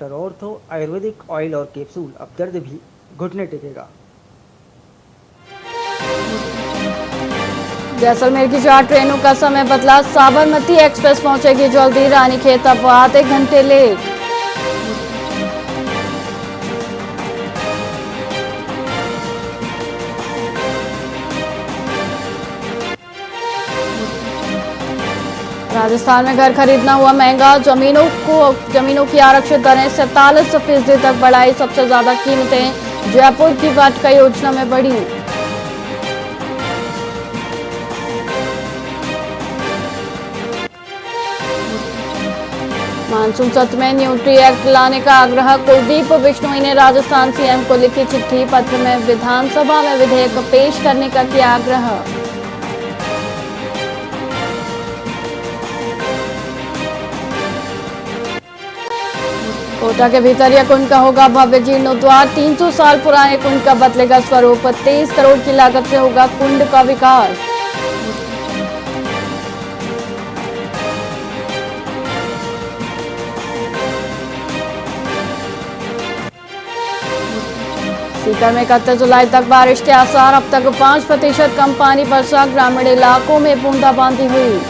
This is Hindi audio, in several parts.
डॉक्टर ऑर्थो आयुर्वेदिक ऑयल और कैप्सूल, अब दर्द भी घुटने टेकेगा। जैसलमेर की 4 ट्रेनों का समय बदला, साबरमती एक्सप्रेस पहुंचेगी जल्दी, रानीखेत अब आधे घंटे लेट। राजस्थान में घर खरीदना हुआ महंगा, जमीनों की आरक्षित दरें 47% तक बढ़ाई, सबसे ज्यादा कीमतें जयपुर की वाटिका योजना में बढ़ी। मानसून सत्र में न्यूट्री एक्ट लाने का आग्रह, कुलदीप बिश्नोई ने राजस्थान सीएम को लिखी चिट्ठी, पत्र में विधानसभा में विधेयक पेश करने का किया आग्रह। कोटा के भीतरिया कुंड का होगा भव्य जीर्णोद्धार, 300 साल पुराने कुंड का बदलेगा स्वरूप, 23 करोड़ की लागत से होगा कुंड का विकास। सीकर में 31 जुलाई तक बारिश के आसार, अब तक 5% कम पानी बरसा, ग्रामीण इलाकों में बूंदाबांदी हुई।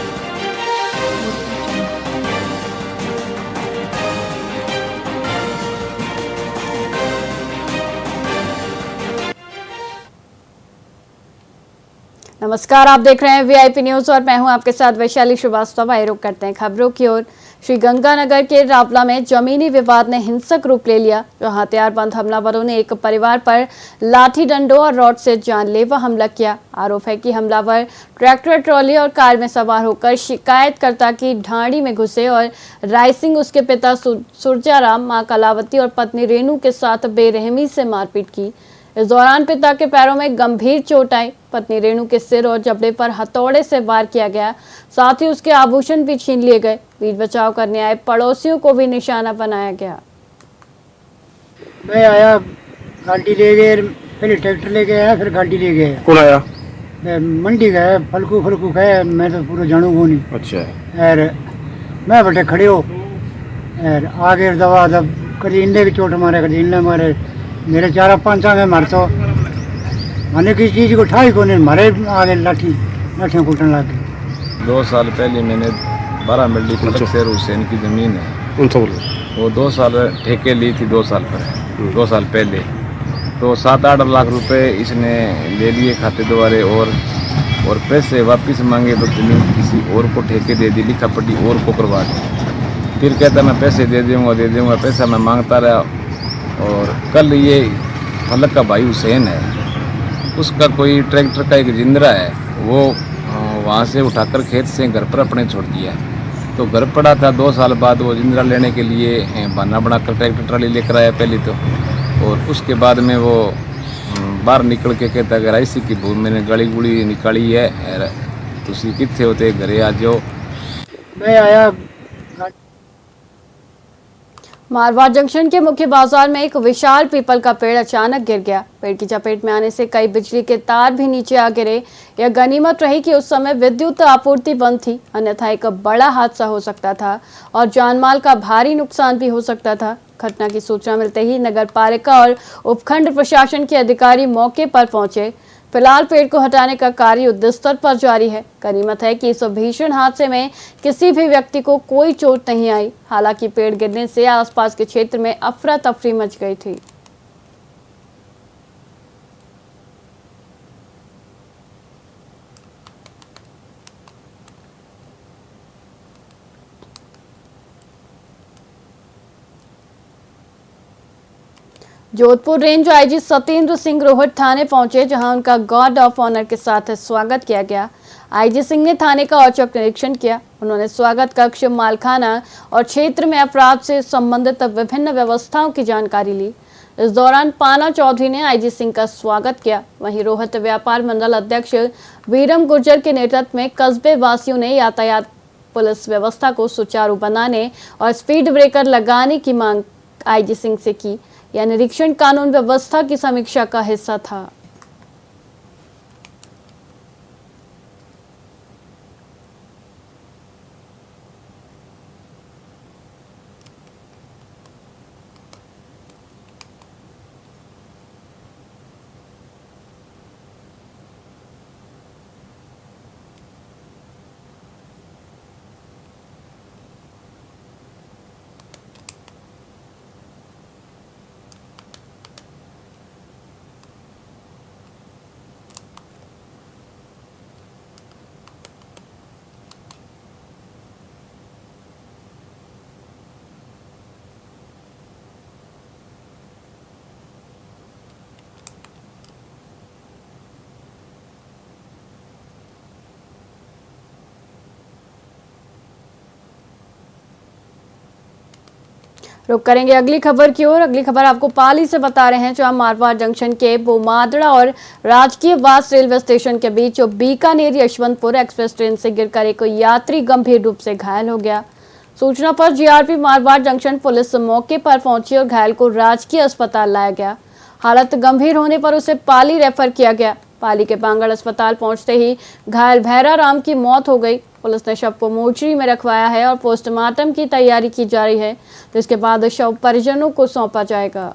नमस्कार, आप देख रहे हैं वीआईपी न्यूज और मैं हूं आपके साथ वैशाली श्रीवास्तव। आइए रुक करते हैं खबरों की ओर। श्रीगंगानगर के रावला में जमीनी विवाद ने हिंसक रूप ले लिया, जहां हथियारबंद हमलावरों ने एक परिवार पर लाठी डंडों और रॉड से जानलेवा हमला किया। आरोप है कि हमलावर ट्रैक्टर, ट्रॉली और कार में सवार होकर शिकायतकर्ता की ढाणी में घुसे और रायसिंह, उसके पिता सुरजाराम, मां कलावती और पत्नी रेणु के साथ बेरहमी से मारपीट की। इस दौरान पिता के पैरों में गंभीर चोट आई, पत्नी रेणु के सिर और जबड़े पर हथौड़े से वार किया गया, साथ ही उसके आभूषण भी छीन लिए गए। वीर बचाव करने आए पड़ोसियों को भी निशाना बनाया गया। मैं आया, गाड़ी ले गए, पहले ट्रैक्टर लेके आया, फिर गाड़ी ले गए। कौन आया? मंडी गए, फलकू गए, मैं तो पूरा जानू को नहीं। अच्छा। और मैं बेटे खड़े हो और आगे दवा दब कभी इन्हें भी चोट मारे, कभी इन्हें मारे, मेरे 4-5 में मार तो मैंने किसी चीज़ को ठाई को नहीं मारे, आगे लाठियाँ कूटने लग गई। 2 साल पहले मैंने 12 मिली फलक शेर हुसैन की ज़मीन है, उनसे बोलो। वो 2 साल ठेके ली थी, 2 साल पर, 2 साल पहले तो 7-8 लाख रुपए इसने ले लिए खाते द्वारे और पैसे वापस मांगे तो ज़मीन किसी और को ठेके दे दी, लिखा पट्टी और को करवा दी। फिर कहता मैं पैसे दे दूँगा, पैसा मैं मांगता रहा। और कल ये फलक का भाई हुसैन है, उसका कोई ट्रैक्टर का एक जिंदरा है, वो वहाँ से उठाकर खेत से घर पर अपने छोड़ दिया। तो घर पड़ा था, 2 साल बाद वो जिंदरा लेने के लिए बहाना बनाकर ट्रैक्टर ट्राली लेकर आया पहले तो, और उसके बाद में वो बाहर निकल के कहता अगर ऐसी की भूमि मैंने गली गुड़ी निकाली है, तुसी कितने होते घरे आ जाओ। मैं आया, मारवाड़ जंक्शन के मुख्य बाजार में एक विशाल पीपल का पेड़ अचानक गिर गया। पेड़ की चपेट में आने से कई बिजली के तार भी नीचे आ गिरे। यह गनीमत रही कि उस समय विद्युत आपूर्ति बंद थी, अन्यथा एक बड़ा हादसा हो सकता था और जानमाल का भारी नुकसान भी हो सकता था। घटना की सूचना मिलते ही नगर पालिका और उपखंड प्रशासन के अधिकारी मौके पर पहुंचे। फिलहाल पेड़ को हटाने का कार्य युद्धस्तर पर जारी है। गनीमत है कि इस भीषण हादसे में किसी भी व्यक्ति को कोई चोट नहीं आई। हालांकि पेड़ गिरने से आसपास के क्षेत्र में अफरा तफरी मच गई थी। जोधपुर रेंज आईजी सत्येंद्र सिंह रोहट थाने पहुंचे, जहां उनका गार्ड ऑफ ऑनर के साथ स्वागत किया गया। आईजी सिंह ने थाने का औचक निरीक्षण किया। उन्होंने स्वागत कक्ष, मालखाना और क्षेत्र में अपराध से संबंधित विभिन्न व्यवस्थाओं की जानकारी ली। इस दौरान पाना चौधरी ने आईजी सिंह का स्वागत किया। वहीं रोहट व्यापार मंडल अध्यक्ष वीरम गुर्जर के नेतृत्व में कस्बे वासियों ने यातायात पुलिस व्यवस्था को सुचारू बनाने और स्पीड ब्रेकर लगाने की मांग आईजी सिंह से की। यह निरीक्षण कानून व्यवस्था की समीक्षा का हिस्सा था। रुक करेंगे अगली खबर की ओर। अगली खबर आपको पाली से बता रहे हैं, जहां मारवाड़ जंक्शन के बोमादड़ा और राजकीय वास रेलवे स्टेशन के बीच बीकानेर यशवंतपुर एक्सप्रेस ट्रेन से गिरकर एक यात्री गंभीर रूप से घायल हो गया। सूचना पर जीआरपी मारवाड़ जंक्शन पुलिस मौके पर पहुंची और घायल को राजकीय अस्पताल लाया गया। हालत गंभीर होने पर उसे पाली रेफर किया गया। पाली के बांगड़ अस्पताल पहुंचते ही घायल भैरा राम की मौत हो गई। पुलिस ने शव को मोर्चरी में रखवाया है और पोस्टमार्टम की तैयारी की जा रही है, तो इसके बाद शव परिजनों को सौंपा जाएगा।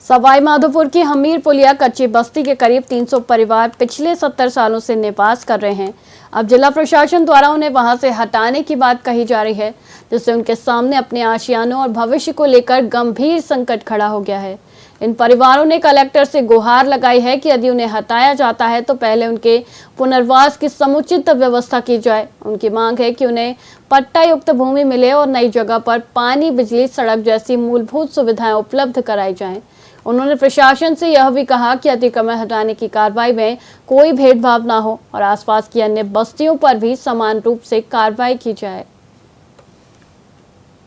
सवाई माधोपुर की हमीर पुलिया कच्ची बस्ती के करीब 300 परिवार पिछले 70 सालों से निवास कर रहे हैं। अब जिला प्रशासन द्वारा उन्हें वहां से हटाने की बात कही जा रही है, जिससे उनके सामने अपने आशियानों और भविष्य को लेकर गंभीर संकट खड़ा हो गया है। इन परिवारों ने कलेक्टर से गुहार लगाई है कि यदि उन्हें हटाया जाता है तो पहले उनके पुनर्वास की समुचित व्यवस्था की जाए। उनकी मांग है कि उन्हें पट्टा युक्त भूमि मिले और नई जगह पर पानी, बिजली, सड़क जैसी मूलभूत सुविधाएं उपलब्ध कराई जाएं। उन्होंने प्रशासन से यह भी कहा कि अतिक्रमण हटाने की कार्रवाई में कोई भेदभाव न हो और आसपास की अन्य बस्तियों पर भी समान रूप से कार्रवाई की जाए।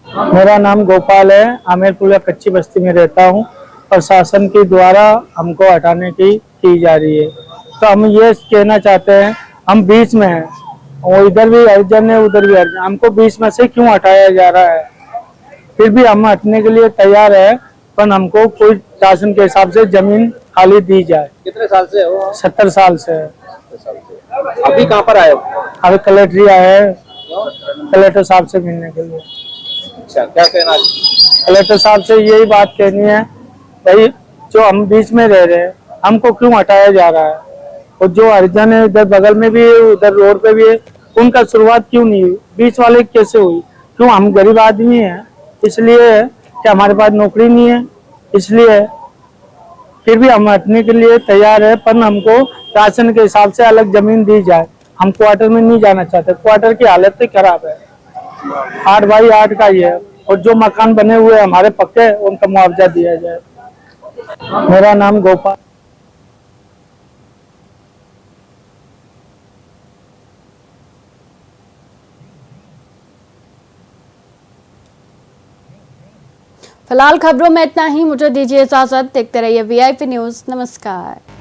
मेरा नाम गोपाल है, आमेर पुलिया कच्ची बस्ती में रहता हूँ। प्रशासन के द्वारा हमको हटाने की जा रही है, तो हम ये कहना चाहते हैं, हम बीच में हैं और इधर भी अर्जन है उधर भी अर्जन, हमको बीच में से क्यों हटाया जा रहा है? फिर भी हम हटने के लिए तैयार है, पर हमको कोई शासन के हिसाब से जमीन खाली दी जाए। कितने साल से हो? 70 साल से है। अभी कहाँ पर आए हो? अभी कलेक्ट्री आए हैं कलेक्टर साहब से मिलने के लिए। अच्छा, क्या कहना? कलेक्टर साहब से यही बात कहनी है, भाई जो हम बीच में रह रहे हैं हमको क्यों हटाया जा रहा है, और जो हरिजन है इधर बगल में भी है उधर रोड पे भी है, उनका शुरुआत क्यों नहीं हुई? बीच वाले कैसे हुई? क्यों? हम गरीब आदमी हैं, इसलिए कि हमारे पास नौकरी नहीं है, इसलिए फिर भी हम हटने के लिए तैयार है, पर हमको राशन के हिसाब से अलग जमीन दी जाए। हम क्वार्टर में नहीं जाना चाहते, क्वार्टर की हालत ही खराब है। 8 बाई 8 का ही है, और जो मकान बने हुए हमारे पक्के उनका मुआवजा दिया जाए। मेरा नाम गोपाल। फिलहाल खबरों में इतना ही। मुझे दीजिए इजाजत। देखते रहिए वीआईपी न्यूज। नमस्कार।